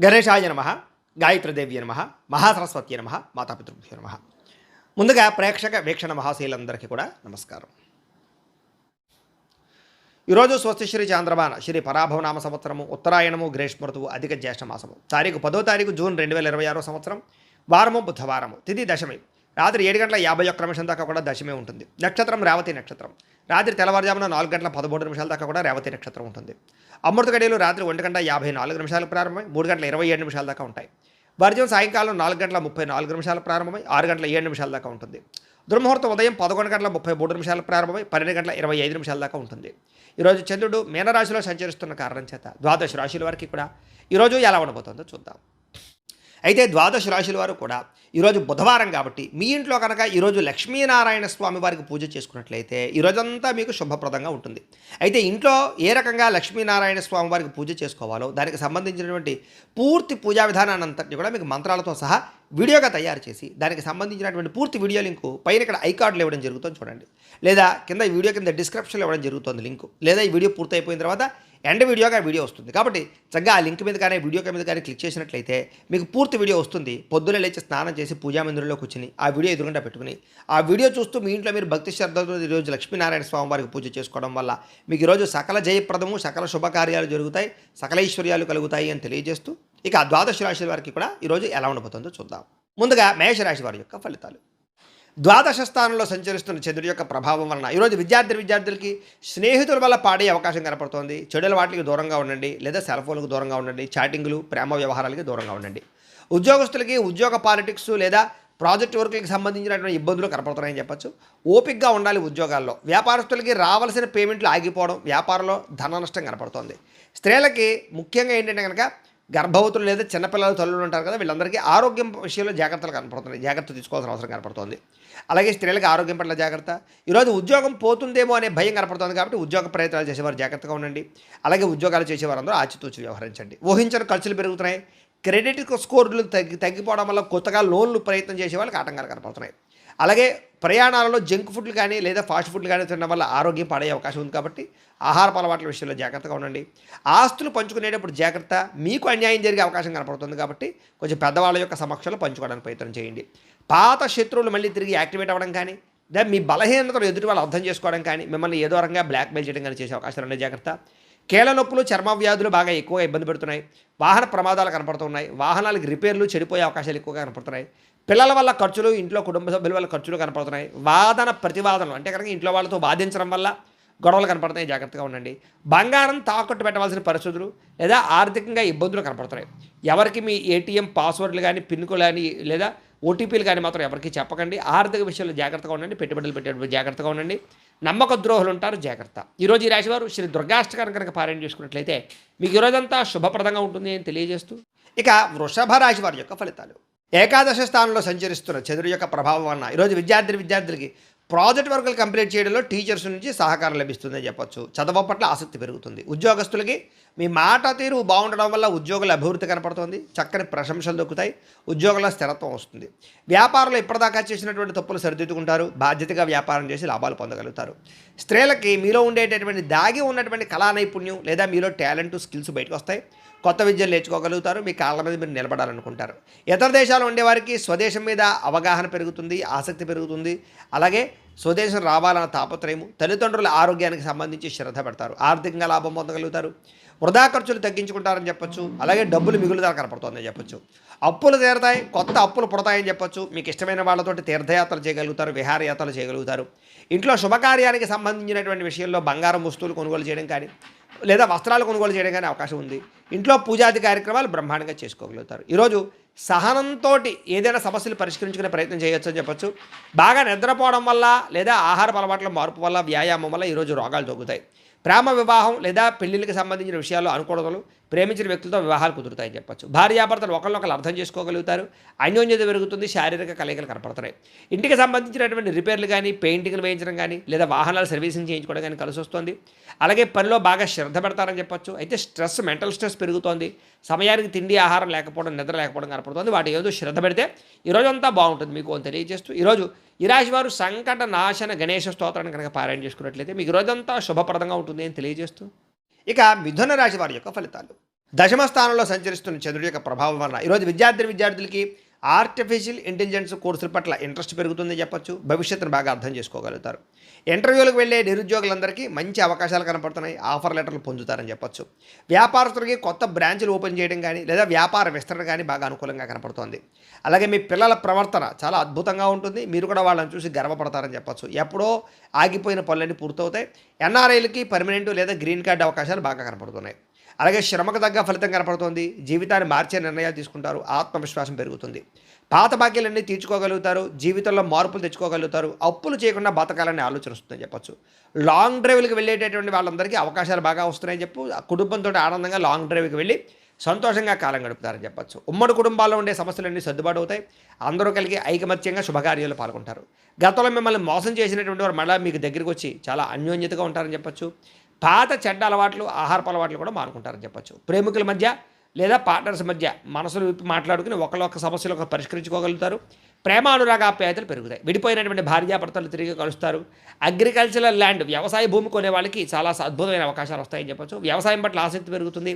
గణేశాయ నమ, గాయత్రీదేవ్య నమ, మహాసరస్వతి నమ, మాతాపితృభ్యో నమ. ముందుగా ప్రేక్షక వీక్షణ మహాశీలందరికీ కూడా నమస్కారం. ఈరోజు స్వస్తిశ్రీ చాంద్రమాన శ్రీ పరాభవనామ సంవత్సరము ఉత్తరాయణము గ్రీష్మ ఋతువు అధిక జ్యేష్ఠ మాసము తారీఖు 10వ తారీఖు జూన్ 2026 సంవత్సరం వారము బుధవారము తిథి దశమి రాత్రి 7:51 దాకా కూడా దశమి ఉంటుంది. నక్షత్రం రేవతి నక్షత్రం. రాత్రి తెల్లవారుజామున 4:13 దాకా కూడా రేవతి నక్షత్రం ఉంటుంది. అమృత గడియలు రాత్రి 1:54 ప్రారంభమై 3:27 దాకా ఉంటాయి. వర్జం సాయంకాలం 4:34 ప్రారంభమై 6:07 దాకా ఉంటుంది. దుర్ముహూర్తం ఉదయం 11:33 ప్రారంభమై 12:25 దాకా ఉంటుంది. ఈరోజు చంద్రుడు మీనరాశిలో సంచరిస్తున్న కారణం చేత ద్వాదశ రాశుల వారికి కూడా ఈరోజు ఎలా ఉండబోతుందో చూద్దాం. అయితే ద్వాదశ రాశుల వారు కూడా ఈరోజు బుధవారం కాబట్టి మీ ఇంట్లో కనుక ఈరోజు లక్ష్మీనారాయణ స్వామి వారికి పూజ చేసుకున్నట్లయితే ఈరోజంతా మీకు శుభప్రదంగా ఉంటుంది. అయితే ఇంట్లో ఏ రకంగా లక్ష్మీనారాయణ స్వామి వారికి పూజ చేసుకోవాలో దానికి సంబంధించినటువంటి పూర్తి పూజా విధానాన్ని అంతటి కూడా మీకు మంత్రాలతో సహా వీడియోగా తయారు చేసి దానికి సంబంధించినటువంటి పూర్తి వీడియో లింకు పైన ఇక్కడ ఐకార్డులు ఇవ్వడం జరుగుతుంది చూడండి, లేదా కింద ఈ వీడియో కింద డిస్క్రిప్షన్లో ఇవ్వడం జరుగుతుంది లింకు, లేదా ఈ వీడియో పూర్తి అయిపోయిన తర్వాత ఎండ్ వీడియోగా వీడియో వస్తుంది. కాబట్టి చక్కగా ఆ లింక్ మీద కానీ వీడియో మీద కానీ క్లిక్ చేసినట్లయితే మీకు పూర్తి వీడియో వస్తుంది. పొద్దున్నే లేచి స్నానం చేసి పూజా మందిరంలో కూర్చుని ఆ వీడియో ఎదురుగా పెట్టుకుని ఆ వీడియో చూస్తూ మీ ఇంట్లో మీరు భక్తి శ్రద్ధతో ఈరోజు లక్ష్మీనారాయణ స్వామి వారికి పూజ చేసుకోవడం వల్ల మీకు ఈరోజు సకల జయప్రదము సకల శుభకార్యాలు జరుగుతాయి, సకల ఐశ్వర్యాలు కలుగుతాయి అని తెలియజేస్తూ ఇక ద్వాదశ రాశి వారికి కూడా ఈరోజు ఎలా ఉండబోతుందో చూద్దాం. ముందుగా మేషరాశి వారి యొక్క ఫలితాలు. ద్వాదశ స్థానంలో సంచరిస్తున్న చంద్రుడి యొక్క ప్రభావం వలన ఈరోజు విద్యార్థులకి స్నేహితుల వల్ల పాడే అవకాశం కనపడుతోంది. చెడుల వాటికి దూరంగా ఉండండి, లేదా సెల్ ఫోన్లకు దూరంగా ఉండండి, చాటింగ్లు ప్రేమ వ్యవహారాలకి దూరంగా ఉండండి. ఉద్యోగస్తులకి ఉద్యోగ పాలిటిక్స్ లేదా ప్రాజెక్ట్ వర్కులకు సంబంధించినటువంటి ఇబ్బందులు కనపడుతున్నాయని చెప్పచ్చు. ఓపికగా ఉండాలి ఉద్యోగాల్లో. వ్యాపారస్తులకి రావాల్సిన పేమెంట్లు ఆగిపోవడం, వ్యాపారంలో ధన నష్టం కనపడుతోంది. స్త్రీలకి ముఖ్యంగా ఏంటంటే కనుక గర్భవతులు లేదా చిన్నపిల్లలు తల్లులు ఉంటారు కదా, వీళ్ళందరికీ ఆరోగ్యం విషయంలో జాగ్రత్తలు కనపడుతున్నాయి, జాగ్రత్త తీసుకోవాల్సిన అవసరం కనపడుతుంది. అలాగే స్త్రీలకు ఆరోగ్యం పట్ల జాగ్రత్త. ఈరోజు ఉద్యోగం పోతుందేమో అనే భయం కనపడుతుంది కాబట్టి ఉద్యోగ ప్రయత్నాలు చేసేవారు జాగ్రత్తగా ఉండండి. అలాగే ఉద్యోగాలు చేసేవారందరూ ఆచితూచి వ్యవహరించండి. ఊహించిన ఖర్చులు పెరుగుతున్నాయి. క్రెడిట్ స్కోర్లు తగ్గిపోవడం వల్ల కొత్తగా లోన్లు ప్రయత్నం చేసే వాళ్ళకి ఆటంకాలు కనపడుతున్నాయి. అలాగే ప్రయాణాలలో జంక్ ఫుడ్లు కానీ లేదా ఫాస్ట్ ఫుడ్లు కానీ తినడం వల్ల ఆరోగ్యం పాడే అవకాశం ఉంది కాబట్టి ఆహారపు అలవాట్ల విషయంలో జాగ్రత్తగా ఉండండి. ఆస్తులు పంచుకునేటప్పుడు జాగ్రత్త. మీకు అన్యాయం జరిగే అవకాశం కనపడుతుంది కాబట్టి కొంచెం పెద్దవాళ్ళ యొక్క సమక్షంలో పంచుకోవడానికి ప్రయత్నం చేయండి. పాత శత్రువులు మళ్ళీ తిరిగి యాక్టివేట్ అవ్వడం కానీ లేదా మీ బలహీనతలు ఎదుటి వాళ్ళు అర్థం చేసుకోవడం కానీ మిమ్మల్ని ఏదో రకంగా బ్లాక్మెయిల్ చేయడం కానీ చేసే అవకాశాలు ఉన్నాయి, జాగ్రత్త. కీళ్ళ నొప్పులు చర్మ వ్యాధులు బాగా ఎక్కువగా ఇబ్బంది పెడుతున్నాయి. వాహన ప్రమాదాలు కనపడుతున్నాయి. వాహనాలకు రిపేర్లు చెడిపోయే అవకాశాలు ఎక్కువగా కనపడుతున్నాయి. పిల్లల వల్ల ఖర్చులు, ఇంట్లో కుటుంబ సభ్యుల వల్ల ఖర్చులు కనపడుతున్నాయి. వాదన ప్రతివాదనలు అంటే కనుక ఇంట్లో వాళ్ళతో వాదించడం వల్ల గొడవలు కనపడుతున్నాయి, జాగ్రత్తగా ఉండండి. బంగారం తాకట్టు పెట్టవలసిన పరిస్థితులు లేదా ఆర్థికంగా ఇబ్బందులు కనపడుతున్నాయి. ఎవరికి మీ ఏటీఎం పాస్వర్డ్లు కానీ పిన్లు కానీ లేదా ఓటీపీలు కానీ మాత్రం ఎవరికి చెప్పకండి. ఆర్థిక విషయంలో జాగ్రత్తగా ఉండండి. పెట్టుబడులు పెట్టేటప్పుడు జాగ్రత్తగా ఉండండి. నమ్మక ద్రోహులు ఉంటారు, జాగ్రత్త. ఈరోజు ఈ రాశివారు శ్రీ దుర్గాష్టకాన్ని కనుక పారాయణ చేసుకున్నట్లయితే మీకు ఈరోజంతా శుభప్రదంగా ఉంటుంది అని తెలియజేస్తూ ఇక వృషభ రాశి వారి యొక్క ఫలితాలు. ఏకాదశ స్థానంలో సంచరిస్తున్న చంద్రుడి యొక్క ప్రభావం వలన ఈరోజు విద్యార్థులకి ప్రాజెక్ట్ వర్కులు కంప్లీట్ చేయడంలో టీచర్స్ నుంచి సహకారం లభిస్తుందని చెప్పొచ్చు. చదువు పట్ల ఆసక్తి పెరుగుతుంది. ఉద్యోగస్తులకి మీ మాట తీరు బాగుండడం వల్ల ఉద్యోగుల అభివృద్ధి కనపడుతుంది. చక్కని ప్రశంసలు దొక్కుతాయి. ఉద్యోగుల స్థిరత్వం వస్తుంది. వ్యాపారంలో ఇప్పటిదాకా చేసినటువంటి తప్పులు సరిదిద్దుకుంటారు. బాధ్యతగా వ్యాపారం చేసి లాభాలు పొందగలుగుతారు. స్త్రీలకి మీలో ఉండేటటువంటి దాగి ఉన్నటువంటి కళా నైపుణ్యం లేదా మీలో టాలెంట్ స్కిల్స్ బయటకు వస్తాయి. కొత్త విద్యలు నేర్చుకోగలుగుతారు. మీ కాళ్ళ మీద మీరు నిలబడాలనుకుంటారు. ఇతర దేశాలు ఉండేవారికి స్వదేశం మీద అవగాహన పెరుగుతుంది, ఆసక్తి పెరుగుతుంది. అలాగే స్వదేశం రావాలన్న తాపత్రయము. తల్లిదండ్రుల ఆరోగ్యానికి సంబంధించి శ్రద్ధ పెడతారు. ఆర్థికంగా లాభం పొందగలుగుతారు. వృధా ఖర్చులు తగ్గించుకుంటారని చెప్పొచ్చు. అలాగే డబ్బులు మిగులుదల కనపడుతుందని చెప్పొచ్చు. అప్పులు తీరతాయి, కొత్త అప్పులు పుడతాయని చెప్పొచ్చు. మీకు ఇష్టమైన వాళ్ళతోటి తీర్థయాత్రలు చేయగలుగుతారు, విహారయాత్రలు చేయగలుగుతారు. ఇంట్లో శుభకార్యానికి సంబంధించినటువంటి విషయంలో బంగారం వస్తువులు కొనుగోలు చేయడం కానీ లేదా వస్త్రాలు కొనుగోలు చేయడం కానీ అవకాశం ఉంది. ఇంట్లో పూజాది కార్యక్రమాలు బ్రహ్మాండంగా చేసుకోగలుగుతారు. ఈరోజు సహనంతో ఏదైనా సమస్యలు పరిష్కరించుకునే ప్రయత్నం చేయొచ్చు అని చెప్పొచ్చు. బాగా నిద్రపోవడం వల్ల లేదా ఆహార అలవాట్ల మార్పు వల్ల వ్యాయామం వల్ల ఈరోజు రోగాలు తగ్గుతాయి. ప్రేమ వివాహం లేదా పెళ్లిళ్ళకి సంబంధించిన విషయాల్లో అనుకూలతలు, ప్రేమించిన వ్యక్తులతో వివాహాలు కుదురుతాయని చెప్పొచ్చు. భార్యాభర్తలు ఒకరినొకరు అర్థం చేసుకోగలుగుతారు. అన్యోన్యత పెరుగుతుంది. శారీరక కలయికలు కనపడుతున్నాయి. ఇంటికి సంబంధించినటువంటి రిపేర్లు కానీ పెయింటింగ్లు వేయించడం కానీ లేదా వాహనాలు సర్వీసింగ్ చేయించుకోవడం కానీ కలిసి వస్తుంది. అలాగే పనిలో బాగా శ్రద్ధ పెడతారని చెప్పొచ్చు. అయితే మెంటల్ స్ట్రెస్ పెరుగుతోంది. సమయానికి తిండి ఆహారం లేకపోవడం, నిద్ర లేకపోవడం కనపడుతుంది. వాటి ఏదో శ్రద్ధ పెడితే ఈరోజంతా బాగుంటుంది మీకు అని తెలియజేస్తూ ఈరోజు ఈ రాశి వారు సంకట నాశన గణేశ స్తోత్రాన్ని కనుక పారాయణ చేసుకున్నట్లయితే మీకు ఈరోజంతా శుభప్రదంగా ఉంటుంది అని తెలియజేస్తూ ఇక మిథున రాశి వారి యొక్క ఫలితాలు. దశమ స్థానంలో సంచరిస్తున్న చంద్రుడి యొక్క ప్రభావం వలన ఈరోజు విద్యార్థులకి ఆర్టిఫిషియల్ ఇంటెలిజెన్స్ కోర్సుల పట్ల ఇంట్రెస్ట్ పెరుగుతుందని చెప్పొచ్చు. భవిష్యత్తును బాగా అర్థం చేసుకోగలుగుతారు. ఇంటర్వ్యూలకు వెళ్ళే నిరుద్యోగులందరికీ మంచి అవకాశాలు కనపడుతున్నాయి. ఆఫర్ లెటర్లు పొందుతారని చెప్పొచ్చు. వ్యాపారస్తులకి కొత్త బ్రాంచ్లు ఓపెన్ చేయడం కానీ లేదా వ్యాపార విస్తరణ కానీ బాగా అనుకూలంగా కనపడుతోంది. అలాగే మీ పిల్లల ప్రవర్తన చాలా అద్భుతంగా ఉంటుంది. మీరు కూడా వాళ్ళని చూసి గర్వపడతారని చెప్పొచ్చు. ఎప్పుడో ఆగిపోయిన పనులన్నీ పూర్తవుతాయి. ఎన్ఆర్ఐలకి పర్మనెంట్ లేదా గ్రీన్ కార్డు అవకాశాలు బాగా కనపడుతున్నాయి. అలాగే శ్రమకు తగ్గ ఫలితం కనపడుతోంది. జీవితాన్ని మార్చే నిర్ణయాలు తీసుకుంటారు. ఆత్మవిశ్వాసం పెరుగుతుంది. పాత బాకీలన్నీ తీర్చుకోగలుగుతారు. జీవితంలో మార్పులు తెచ్చుకోగలుగుతారు. అప్పులు చేయకుండా బతకాలని ఆలోచన వస్తుందని చెప్పొచ్చు. లాంగ్ డ్రైవ్లకు వెళ్ళేటటువంటి వాళ్ళందరికీ అవకాశాలు బాగా వస్తున్నాయని చెప్పు. కుటుంబంతో ఆనందంగా లాంగ్ డ్రైవ్కి వెళ్ళి సంతోషంగా కాలం గడుపుతారని చెప్పొచ్చు. ఉమ్మడి కుటుంబాల్లో ఉండే సమస్యలన్నీ సర్దుబాటు అవుతాయి. అందరూ కలిగి ఐకమత్యంగా శుభకార్యాలు పాల్గొంటారు. గతంలో మిమ్మల్ని మోసం చేసినటువంటి వారు మళ్ళీ మీకు దగ్గరికి వచ్చి చాలా అన్యోన్యతగా ఉంటారని చెప్పొచ్చు. పాత చెడ్డ అలవాట్లు, ఆహారపు అలవాట్లు కూడా మానుకుంటారని చెప్పొచ్చు. ప్రేమికుల మధ్య లేదా పార్ట్నర్స్ మధ్య మనసులు విప్పి మాట్లాడుకుని ఒకళ్ళొక్క సమస్యలు ఒకరు పరిష్కరించుకోగలుగుతారు. ప్రేమ అనురాగ ఆప్యాయతలు పెరుగుతాయి. విడిపోయినటువంటి భార్యాభర్తలు తిరిగి కలుస్తారు. అగ్రికల్చరల్ ల్యాండ్ వ్యవసాయ భూమి కొనే వాళ్ళకి చాలా అద్భుతమైన అవకాశాలు వస్తాయని చెప్పొచ్చు. వ్యవసాయం పట్ల ఆసక్తి పెరుగుతుంది.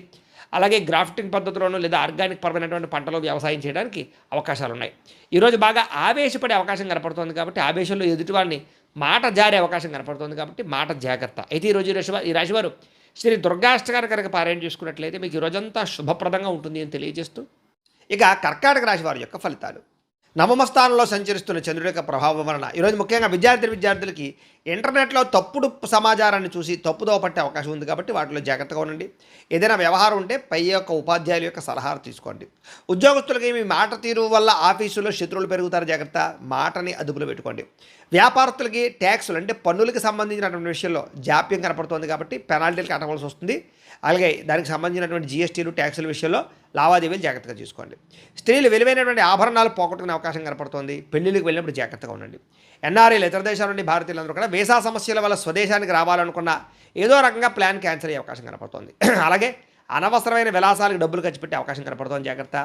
అలాగే గ్రాఫ్టింగ్ పద్ధతిలోనూ లేదా ఆర్గానిక్ పరమైనటువంటి పంటలో వ్యవసాయం చేయడానికి అవకాశాలు ఉన్నాయి. ఈరోజు బాగా ఆవేశపడే అవకాశం కనపడుతుంది కాబట్టి ఆవేశంలో ఎదుటి వాళ్ళని మాట జారే అవకాశం కనపడుతుంది కాబట్టి మాట జాగ్రత్త. అయితే ఈరోజు ఈ రాశివారు శ్రీ దుర్గాష్టకాన్ని కనుక పారాయణ చేసుకున్నట్లయితే మీకు ఈ రోజంతా శుభప్రదంగా ఉంటుంది అని తెలియజేస్తూ ఇక కర్కాటక రాశి వారి యొక్క ఫలితాలు. నవమ స్థానంలో సంచరిస్తున్న చంద్రుడి యొక్క ప్రభావం వలన ఈరోజు ముఖ్యంగా విద్యార్థులకి ఇంటర్నెట్లో తప్పుడు సమాచారాన్ని చూసి తప్పుదోవ పట్టే అవకాశం ఉంది కాబట్టి వాటిలో జాగ్రత్తగా ఉండండి. ఏదైనా వ్యవహారం ఉంటే పై యొక్క ఉపాధ్యాయుల యొక్క సలహాలు తీసుకోండి. ఉద్యోగస్తులకి మీ మాట తీరు వల్ల ఆఫీసులో శత్రువులు పెరుగుతారు, జాగ్రత్త. మాటని అదుపులో పెట్టుకోండి. వ్యాపారస్తులకి ట్యాక్సులు అంటే పన్నులకి సంబంధించినటువంటి విషయంలో జాప్యం కనపడుతుంది కాబట్టి పెనాల్టీలు కట్టవలసి వస్తుంది. అలాగే దానికి సంబంధించినటువంటి జీఎస్టీలు ట్యాక్సుల విషయంలో లావాదేవీలు జాగ్రత్తగా చూసుకోండి. స్త్రీలు విలువైనటువంటి ఆభరణాలు పోగొట్టుకునే అవకాశం కనపడుతుంది. పెళ్లిళ్ళకి వెళ్ళినప్పుడు జాగ్రత్తగా ఉండండి. ఎన్ఆర్ఐలు ఇతర దేశాల నుండి భారతీయులందరూ కూడా వీసా సమస్యల వల్ల స్వదేశానికి రావాలనుకున్న ఏదో రకంగా ప్లాన్ క్యాన్సిల్ అయ్యే అవకాశం కనపడుతుంది. అలాగే అనవసరమైన విలాసాలకు డబ్బులు ఖర్చు పెట్టే అవకాశం కనపడుతుంది, జాగ్రత్త.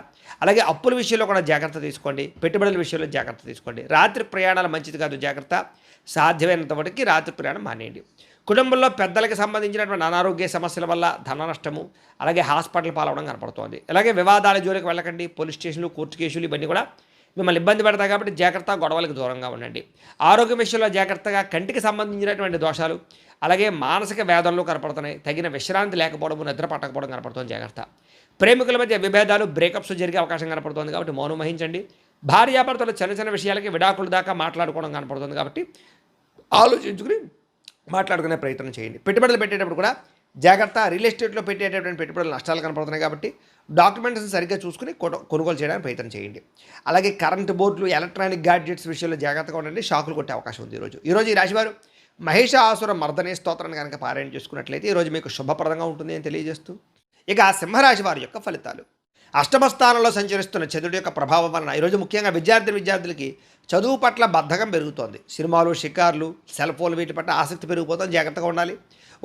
అలాగే అప్పుల విషయంలో కూడా జాగ్రత్త తీసుకోండి. పెట్టుబడుల విషయంలో జాగ్రత్త తీసుకోండి. రాత్రి ప్రయాణాలు మంచిది కాదు, జాగ్రత్త. సాధ్యమైనంత వరకు రాత్రి ప్రయాణం మానేయండి. కుటుంబంలో పెద్దలకు సంబంధించినటువంటి అనారోగ్య సమస్యల వల్ల ధన నష్టము, అలాగే హాస్పిటల్ పాలవడం కనపడుతోంది. అలాగే వివాదాల జోలికి వెళ్ళకండి. పోలీస్ స్టేషన్లు, కోర్టు కేసులు ఇవన్నీ కూడా మిమ్మల్ని ఇబ్బంది పెడతాయి కాబట్టి జాగ్రత్త. గొడవలకు దూరంగా ఉండండి. ఆరోగ్య విషయంలో జాగ్రత్తగా. కంటికి సంబంధించినటువంటి దోషాలు, అలాగే మానసిక వేదనలు కనపడుతున్నాయి. తగిన విశ్రాంతి లేకపోవడం, నిద్ర పట్టకపోవడం కనపడుతుంది, జాగ్రత్త. ప్రేమికుల మధ్య విభేదాలు, బ్రేకప్స్ జరిగే అవకాశం కనపడుతుంది కాబట్టి మౌనం వహించండి. భార్యాభర్తలు చిన్న చిన్న విషయాలకి విడాకుల దాకా మాట్లాడుకోవడం కనపడుతుంది కాబట్టి ఆలోచించుకుని మాట్లాడుకునే ప్రయత్నం చేయండి. పెట్టుబడులు పెట్టేటప్పుడు కూడా జాగ్రత్త. రియల్ ఎస్టేట్లో పెట్టేటటువంటి పెట్టుబడులు నష్టాలు కనపడుతున్నాయి కాబట్టి డాక్యుమెంట్స్ని సరిగ్గా చూసుకుని కొనుగోలు చేయడానికి ప్రయత్నం చేయండి. అలాగే కరెంటు బోర్డులు, ఎలక్ట్రానిక్ గ్యాడ్జెట్స్ విషయంలో జాగ్రత్తగా ఉండండి. షాకులు కొట్టే అవకాశం ఉంది ఈరోజు ఈ రాశివారు మహిషాసుర మర్దనే స్తోత్రాన్ని కనుక పారాయణ చేసుకున్నట్లయితే ఈరోజు మీకు శుభప్రదంగా ఉంటుంది అని తెలియజేస్తూ ఇక సింహరాశి వారి యొక్క ఫలితాలు. అష్టమ స్థానంలో సంచరిస్తున్న చంద్రుడి యొక్క ప్రభావం వలన ఈరోజు ముఖ్యంగా విద్యార్థులకి చదువు పట్ల బద్ధకం పెరుగుతోంది. సినిమాలు, షికార్లు, సెల్ ఫోన్లు వీటి పట్ల ఆసక్తి పెరిగిపోతుంది, జాగ్రత్తగా ఉండాలి.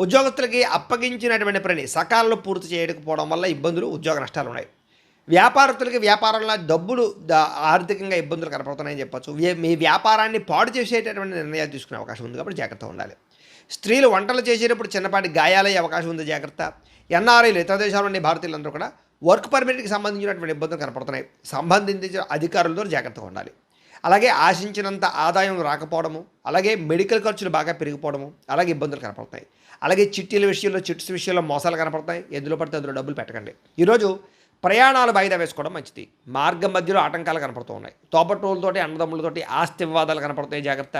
ఉద్యోగస్తులకి అప్పగించినటువంటి పనిని సకాలంలో పూర్తి చేయకపోవడం వల్ల ఇబ్బందులు, ఉద్యోగ నష్టాలు ఉన్నాయి. వ్యాపారస్తులకి వ్యాపారంలో డబ్బులు ఆర్థికంగా ఇబ్బందులు కనపడుతున్నాయని చెప్పొచ్చు. మీ వ్యాపారాన్ని పాడు చేసేటటువంటి నిర్ణయాలు తీసుకునే అవకాశం ఉంది కాబట్టి జాగ్రత్తగా ఉండాలి. స్త్రీలు వంటలు చేసేటప్పుడు చిన్నపాటి గాయాలయ్యే అవకాశం ఉంది, జాగ్రత్త. ఎన్ఆర్ఐలు ఇతర దేశాల నుండి భారతీయులందరూ కూడా వర్క్ పర్మిట్కి సంబంధించినటువంటి ఇబ్బందులు కనపడుతున్నాయి. సంబంధించిన అధికారులతో జాగ్రత్తగా ఉండాలి. అలాగే ఆశించినంత ఆదాయం రాకపోవడము, అలాగే మెడికల్ ఖర్చులు బాగా పెరిగిపోవడము, అలాగే ఇబ్బందులు కనపడుతున్నాయి. అలాగే చిట్టీల విషయంలో, చిట్స్ విషయంలో మోసాలు కనపడతాయి. ఎందులో పడితే అందులో డబ్బులు పెట్టకండి. ఈరోజు ప్రయాణాలు వాయిదా వేసుకోవడం మంచిది. మార్గం మధ్యలో ఆటంకాలు కనపడుతూ ఉన్నాయి. తోబట్టువులతోటి, అన్నదమ్ములతోటి ఆస్తి వివాదాలు కనపడతాయి, జాగ్రత్త.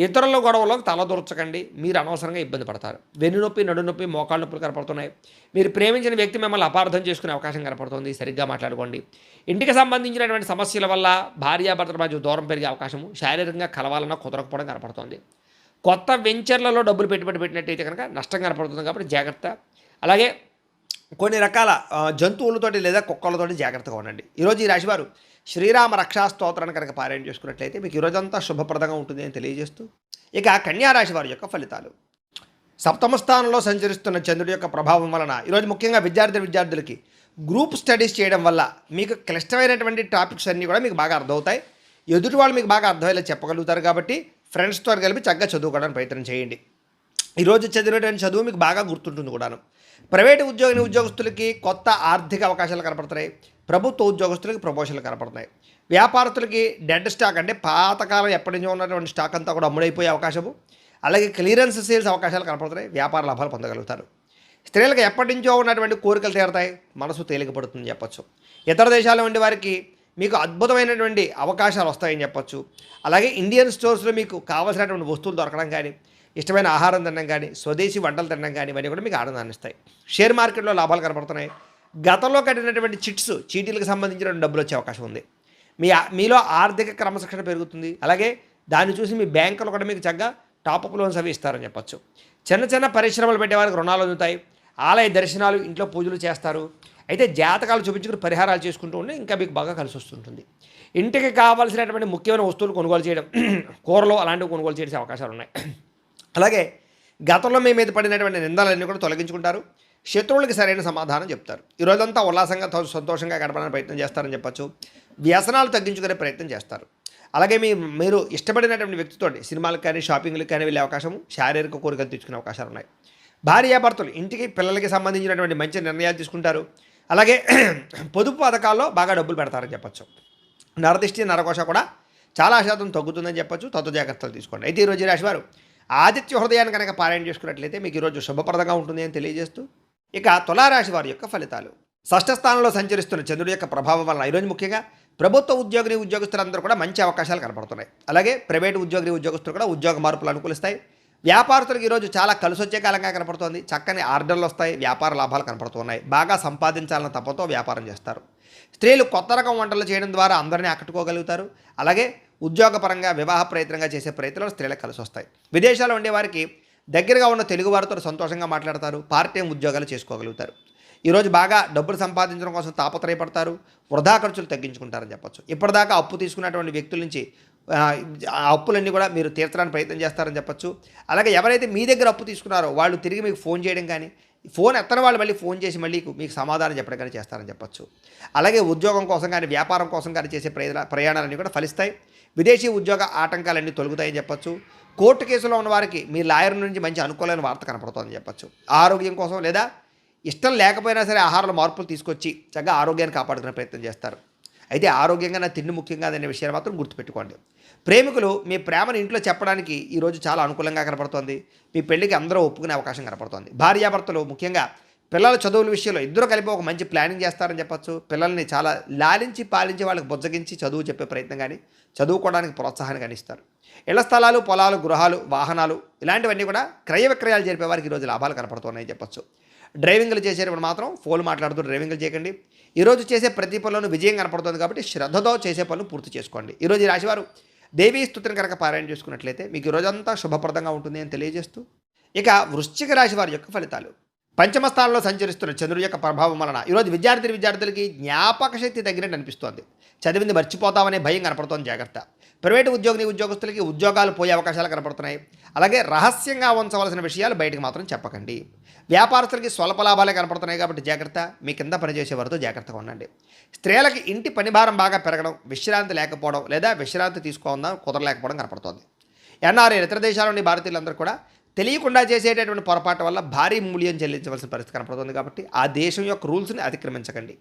ఇతరుల గొడవలకు తలదూర్చకండి, మీరు అనవసరంగా ఇబ్బంది పడతారు. వెన్నునొప్పి, నడునొప్పి, మోకాళ్ళ నొప్పులు కనపడుతున్నాయి. మీరు ప్రేమించిన వ్యక్తి మిమ్మల్ని అపార్థం చేసుకునే అవకాశం కనపడుతుంది, సరిగ్గా మాట్లాడుకోండి. ఇంటికి సంబంధించినటువంటి సమస్యల వల్ల భార్యాభర్తల మధ్య దూరం పెరిగే అవకాశము, శారీరకంగా కలవాలన్నా కుదరకపోవడం కనపడుతుంది. కొత్త వెంచర్లలో డబ్బులు పెట్టుబడి పెట్టినట్టయితే కనుక నష్టం కనపడుతుంది కాబట్టి జాగ్రత్త. అలాగే కొన్ని రకాల జంతువులతోటి లేదా కుక్కలతోటి జాగ్రత్తగా ఉండండి. ఈరోజు ఈ రాశివారు శ్రీరామ రక్షా స్తోత్రాన్ని కనుక పారాయణ చేసుకున్నట్లయితే మీకు ఈరోజంతా శుభప్రదంగా ఉంటుంది అని తెలియజేస్తూ ఇక కన్యారాశి వారి యొక్క ఫలితాలు. సప్తమ స్థానంలో సంచరిస్తున్న చంద్రుడి యొక్క ప్రభావం వలన ఈరోజు ముఖ్యంగా విద్యార్థులకి గ్రూప్ స్టడీస్ చేయడం వల్ల మీకు క్లిష్టమైనటువంటి టాపిక్స్ అన్నీ కూడా మీకు బాగా అర్థమవుతాయి. ఎదుటి వాళ్ళు మీకు బాగా అర్థమయ్యేలా చెప్పగలుగుతారు కాబట్టి ఫ్రెండ్స్తో కలిపి చక్కగా చదువుకోవడానికి ప్రయత్నం చేయండి. ఈరోజు చదివినటువంటి చదువు మీకు బాగా గుర్తుంటుంది కూడాను. ప్రైవేటు ఉద్యోగస్తులకి కొత్త ఆర్థిక అవకాశాలు కనపడుతున్నాయి. ప్రభుత్వ ఉద్యోగస్తులకి ప్రమోషన్లు కనపడుతున్నాయి. వ్యాపారస్తులకి డెడ్ స్టాక్ అంటే పాతకాలం ఎప్పటి నుంచో ఉన్నటువంటి స్టాక్ అంతా కూడా అమ్ముడైపోయే అవకాశము, అలాగే క్లియరెన్స్ సేల్స్ అవకాశాలు కనపడుతున్నాయి. వ్యాపార లాభాలు పొందగలుగుతారు. స్త్రీలకు ఎప్పటి నుంచో ఉన్నటువంటి కోరికలు తీరతాయి. మనసు తేలికపడుతుంది చెప్పచ్చు. ఇతర దేశాల నుండి వారికి మీకు అద్భుతమైనటువంటి అవకాశాలు వస్తాయని చెప్పచ్చు. అలాగే ఇండియన్ స్టోర్స్లో మీకు కావాల్సినటువంటి వస్తువులు దొరకడం కానీ, ఇష్టమైన ఆహారం తినడం కానీ, స్వదేశీ వంటలు తినడం కానీ ఇవన్నీ కూడా మీకు ఆనందాన్ని ఇస్తాయి. షేర్ మార్కెట్లో లాభాలు కనపడుతున్నాయి. గతంలో కట్టినటువంటి చీటీలకు సంబంధించిన డబ్బులు వచ్చే అవకాశం ఉంది. మీలో ఆర్థిక క్రమశిక్షణ పెరుగుతుంది. అలాగే దాన్ని చూసి మీ బ్యాంకులు కూడా మీకు చక్కగా టాపప్ లోన్స్ అవి ఇస్తారని చెప్పచ్చు. చిన్న చిన్న పరిశ్రమలు పెట్టే వారికి రుణాలు అందుతాయి. ఆలయ దర్శనాలు, ఇంట్లో పూజలు చేస్తారు. అయితే జాతకాలు చూపించుకుని పరిహారాలు చేసుకుంటూ ఉంటే ఇంకా మీకు బాగా కలిసి వస్తుంటుంది. ఇంటికి కావాల్సినటువంటి ముఖ్యమైన వస్తువులు కొనుగోలు చేయడం, కూరలు అలాంటివి కొనుగోలు చేసే అవకాశాలు ఉన్నాయి. అలాగే గతంలో మీ మీద పడినటువంటి నిందలన్నీ కూడా తొలగించుకుంటారు. శత్రువులకి సరైన సమాధానం చెప్తారు. ఈరోజంతా ఉల్లాసంగా సంతోషంగా గడపడానికి ప్రయత్నం చేస్తారని చెప్పచ్చు. వ్యసనాలు తగ్గించుకునే ప్రయత్నం చేస్తారు. అలాగే మీరు ఇష్టపడినటువంటి వ్యక్తితో సినిమాలకు కానీ షాపింగ్లకు కానీ వెళ్ళే అవకాశం, శారీరక కోరికలు తెచ్చుకునే అవకాశాలు ఉన్నాయి. భార్యాభర్తలు ఇంటికి పిల్లలకి సంబంధించినటువంటి మంచి నిర్ణయాలు తీసుకుంటారు. అలాగే పొదుపు పథకాల్లో బాగా డబ్బులు పెడతారని చెప్పచ్చు. నరదిష్టి నరకోశ కూడా చాలా శాతం తగ్గుతుందని చెప్పచ్చు. తత్వ జాగ్రత్తలు తీసుకోండి. అయితే ఈరోజు రాశివారు ఆదిత్య హృదయాన్ని కనుక పారాయణ చేసుకున్నట్లయితే మీకు ఈరోజు శుభప్రదంగా ఉంటుంది అని తెలియజేస్తూ, ఇక తులారాశి వారి యొక్క ఫలితాలు. షష్ఠ స్థానంలో సంచరిస్తున్న చంద్రుడి యొక్క ప్రభావం వలన ఈరోజు ముఖ్యంగా ప్రభుత్వ ఉద్యోగస్తులందరూ కూడా మంచి అవకాశాలు కనపడుతున్నాయి. అలాగే ప్రైవేటు ఉద్యోగస్తులు కూడా ఉద్యోగ మార్పులు అనుకూలిస్తాయి. వ్యాపారస్తులకు ఈరోజు చాలా కలిసి వచ్చే కాలంగా కనపడుతోంది. చక్కని ఆర్డర్లు వస్తాయి. వ్యాపార లాభాలు కనపడుతున్నాయి. బాగా సంపాదించాలన్న తపతో వ్యాపారం చేస్తారు. స్త్రీలు కొత్త రకం వంటలు చేయడం ద్వారా అందరినీ ఆకట్టుకోగలుగుతారు. అలాగే ఉద్యోగపరంగా వివాహ ప్రయత్నంగా చేసే ప్రయత్నాలు స్త్రీలకు కలిసి వస్తాయి. విదేశాల్లో ఉండే వారికి దగ్గరగా ఉన్న తెలుగు వారితో సంతోషంగా మాట్లాడతారు. పార్ట్ టైం ఉద్యోగాలు చేసుకోగలుగుతారు. ఈరోజు బాగా డబ్బులు సంపాదించడం కోసం తాపత్రయపడతారు. వృధా ఖర్చులు తగ్గించుకుంటారని చెప్పచ్చు. ఇప్పటిదాకా అప్పు తీసుకున్నటువంటి వ్యక్తుల నుంచి ఆ అప్పులన్నీ కూడా మీరు తీర్చడానికి ప్రయత్నం చేస్తారని చెప్పచ్చు. అలాగే ఎవరైతే మీ దగ్గర అప్పు తీసుకున్నారో వాళ్ళు తిరిగి మీకు ఫోన్ చేయడం కానీ, ఫోన్ ఎత్తని వాళ్ళు మళ్ళీ ఫోన్ చేసి మళ్ళీ మీకు సమాధానం చెప్పడం కానీ చేస్తారని చెప్పచ్చు. అలాగే ఉద్యోగం కోసం కానీ వ్యాపారం కోసం కానీ చేసే ప్రయాణాలన్నీ కూడా ఫలిస్తాయి. విదేశీ ఉద్యోగ ఆటంకాలన్నీ తొలగుతాయని చెప్పచ్చు. కోర్టు కేసులో ఉన్న వారికి మీ లాయర్ నుంచి మంచి అనుకూలమైన వార్త కనపడుతుందని చెప్పచ్చు. ఆరోగ్యం కోసం లేదా ఇష్టం లేకపోయినా సరే ఆహారంలో మార్పులు తీసుకొచ్చి చక్కగా ఆరోగ్యాన్ని కాపాడుకునే ప్రయత్నం చేస్తారు. అయితే ఆరోగ్యంగా నా తిండి ముఖ్యంగా అనే విషయాన్ని మాత్రం గుర్తుపెట్టుకోండి. ప్రేమికులు మీ ప్రేమను ఇంట్లో చెప్పడానికి ఈరోజు చాలా అనుకూలంగా కనపడుతోంది. మీ పెళ్లికి అందరూ ఒప్పుకునే అవకాశం కనపడుతోంది. భార్యాభర్తలు ముఖ్యంగా పిల్లల చదువుల విషయంలో ఇద్దరు కలిపి ఒక మంచి ప్లానింగ్ చేస్తారని చెప్పచ్చు. పిల్లల్ని చాలా లాలించి పాలించి వాళ్ళకి బుజ్జగించి చదువు చెప్పే ప్రయత్నం కానీ, చదువుకోవడానికి ప్రోత్సాహాన్ని కానీ ఇస్తారు. ఇళ్ల స్థలాలు, పొలాలు, గృహాలు, వాహనాలు ఇలాంటివన్నీ కూడా క్రయ విక్రయాలు జరిపే వారికి ఈరోజు లాభాలు కనపడుతున్నాయని చెప్పచ్చు. డ్రైవింగ్లు చేసేటప్పుడు మాత్రం ఫోన్ మాట్లాడుతూ డ్రైవింగ్లు చేయకండి. ఈరోజు చేసే ప్రతి పనులను విజయం కనపడుతుంది కాబట్టి శ్రద్ధతో చేసే పనులు పూర్తి చేసుకోండి. ఈరోజు ఈ రాశివారు దేవీ స్తుతిని కనుక పారాయణ చేసుకున్నట్లయితే మీకు ఈరోజంతా శుభప్రదంగా ఉంటుంది అని తెలియజేస్తూ, ఇక వృశ్చిక రాశి వారి యొక్క ఫలితాలు. పంచమ స్థానంలో సంచరిస్తున్న చంద్రుడి యొక్క ప్రభావం వలన ఈరోజు విద్యార్థులకి జ్ఞాపక శక్తి తగ్గినట్టు అనిపిస్తోంది. చదివింది మర్చిపోతామనే భయం కనపడుతోంది. జాగ్రత్త. ప్రైవేటు ఉద్యోగస్తులకి ఉద్యోగాలు పోయే అవకాశాలు కనపడుతున్నాయి. అలాగే రహస్యంగా ఉంచవలసిన విషయాలు బయటకు మాత్రం చెప్పకండి. వ్యాపారస్తులకి స్వల్ప లాభాలే కనపడుతున్నాయి కాబట్టి జాగ్రత్త. మీ కింద పనిచేసే వారితో జాగ్రత్తగా ఉండండి. స్త్రీలకి ఇంటి పని భారం బాగా పెరగడం, విశ్రాంతి లేకపోవడం లేదా విశ్రాంతి తీసుకోవడం కుదరలేకపోవడం కనపడుతోంది. ఎన్ఆర్ఐ ఇతర దేశాల్లోని భారతీయులందరూ కూడా తెలియకుండా చేసేటటువంటి పొరపాటు వల్ల భారీ మూల్యం చెల్లించవలసిన పరిస్థితి కనపడుతుంది కాబట్టి ఆ దేశం యొక్క రూల్స్ని అతిక్రమించకండి.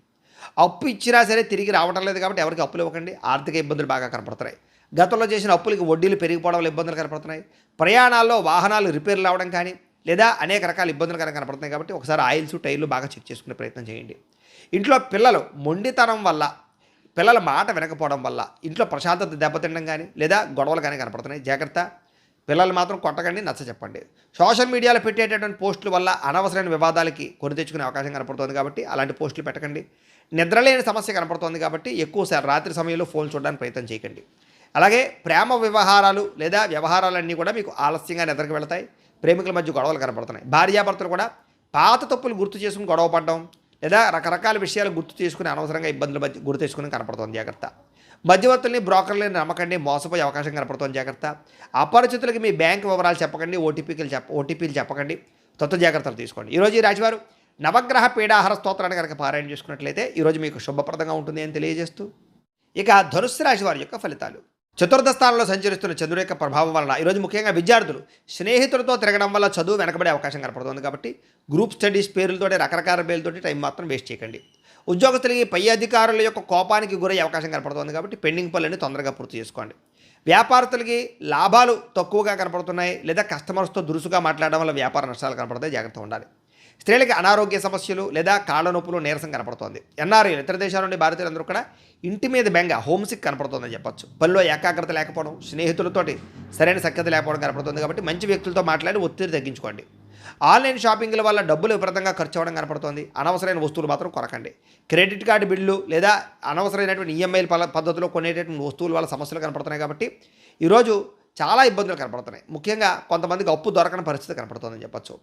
అప్పు ఇచ్చినా సరే తిరిగి రావడం లేదు కాబట్టి ఎవరికి అప్పులు ఇవ్వకండి. ఆర్థిక ఇబ్బందులు బాగా కనపడుతున్నాయి. గతంలో చేసిన అప్పులకి వడ్డీలు పెరిగిపోవడం వల్ల ఇబ్బందులు కనపడుతున్నాయి. ప్రయాణాల్లో వాహనాలు రిపేర్లు అవ్వడం కానీ లేదా అనేక రకాల ఇబ్బందులు కనపడుతున్నాయి కాబట్టి ఒకసారి ఆయిల్స్, టైర్లు బాగా చెక్ చేసుకునే ప్రయత్నం చేయండి. ఇంట్లో పిల్లలు మొండితనం వల్ల, పిల్లల మాట వినకపోవడం వల్ల ఇంట్లో ప్రశాంతత దెబ్బతినడం కానీ లేదా గొడవలు కానీ కనపడుతున్నాయి. జాగ్రత్త. పిల్లలు మాత్రం కొట్టకండి, నచ్చ చెప్పండి. సోషల్ మీడియాలో పెట్టేటటువంటి పోస్టుల వల్ల అనవసరమైన వివాదాలకి కొని తెచ్చుకునే అవకాశం కనపడుతుంది కాబట్టి అలాంటి పోస్టులు పెట్టకండి. నిద్రలేని సమస్య కనపడుతోంది కాబట్టి ఎక్కువసారి రాత్రి సమయంలో ఫోన్ చూడడానికి ప్రయత్నం చేయకండి. అలాగే ప్రేమ వ్యవహారాలు లేదా వ్యవహారాలన్నీ కూడా మీకు ఆలస్యంగా నిద్రకు వెళతాయి. ప్రేమికుల మధ్య గొడవలు కనపడుతున్నాయి. భార్యాభర్తలు కూడా పాత తప్పులు గుర్తు చేసుకుని గొడవ పడడం లేదా రకరకాల విషయాలు గుర్తు చేసుకుని అనవసరంగా ఇబ్బందులు గుర్తు చేసుకుని కనపడుతుంది. జాగ్రత్త. మధ్యవర్తుల్ని, బ్రోకర్లని నమ్మకండి, మోసపోయే అవకాశం కనపడుతుంది. జాగ్రత్త. అపరిచితులకి మీ బ్యాంక్ వివరాలు చెప్పకండి, ఓటీపీలు చెప్పకండి. జాగ్రత్తలు తీసుకోండి. ఈరోజు ఈ రాశివారు నవగ్రహ పీడాహార స్తోత్రాన్ని కనుక పారాయణ చేసుకున్నట్లయితే ఈరోజు మీకు శుభప్రదంగా ఉంటుంది అని తెలియజేస్తూ, ఇక ధనుస్సు రాశి వారి యొక్క ఫలితాలు. చతుర్థ స్థానంలో సంచరిస్తున్న చంద్రుడి యొక్క ప్రభావం వలన ఈరోజు ముఖ్యంగా విద్యార్థులు స్నేహితులతో తిరగడం వల్ల చదువు వెనకబడే అవకాశం కనపడుతుంది కాబట్టి గ్రూప్ స్టడీస్ పేర్లతోటి రకరకాల పేర్లతోటి టైం మాత్రం వేస్ట్ చేయకండి. ఉద్యోగస్తులకి పై అధికారుల యొక్క కోపానికి గురయ్యే అవకాశం కనపడుతుంది కాబట్టి పెండింగ్ పనులన్నీ తొందరగా పూర్తి చేసుకోండి. వ్యాపారస్తులకి లాభాలు తక్కువగా కనపడుతున్నాయి లేదా కస్టమర్స్తో దురుసుగా మాట్లాడడం వల్ల వ్యాపార నష్టాలు కనపడతాయి, జాగ్రత్తగా ఉండాలి. స్త్రీలకి అనారోగ్య సమస్యలు లేదా కాళ్ళ నొప్పులు నీరసం కనపడుతోంది. ఎన్ఆర్ఐ ఇతర దేశాల నుండి భారతీయులందరూ కూడా ఇంటి మీద బెంగ హోమ్సిక్ కనపడుతుందని చెప్పొచ్చు. పనిలో ఏకాగ్రత లేకపోవడం, స్నేహితులతోటి సరైన సఖ్యత లేకపోవడం కనపడుతుంది కాబట్టి మంచి వ్యక్తులతో మాట్లాడి ఒత్తిడి తగ్గించుకోండి. ఆన్లైన్ షాపింగ్ల వల్ల డబ్బులు విపరీతంగా ఖర్చు అవ్వడం కనపడుతుంది. అనవసరమైన వస్తువులు మాత్రం కొనకండి. క్రెడిట్ కార్డు బిల్లు లేదా అనవసరమైనటువంటి ఈఎంఐల పద్ధతిలో కొనేటటువంటి వస్తువుల వల్ల సమస్యలు కనపడుతున్నాయి కాబట్టి ఈరోజు చాలా ఇబ్బందులు కనపడుతున్నాయి. ముఖ్యంగా కొంతమందికి అప్పు దొరకని పరిస్థితి కనపడుతుందని చెప్పొచ్చు.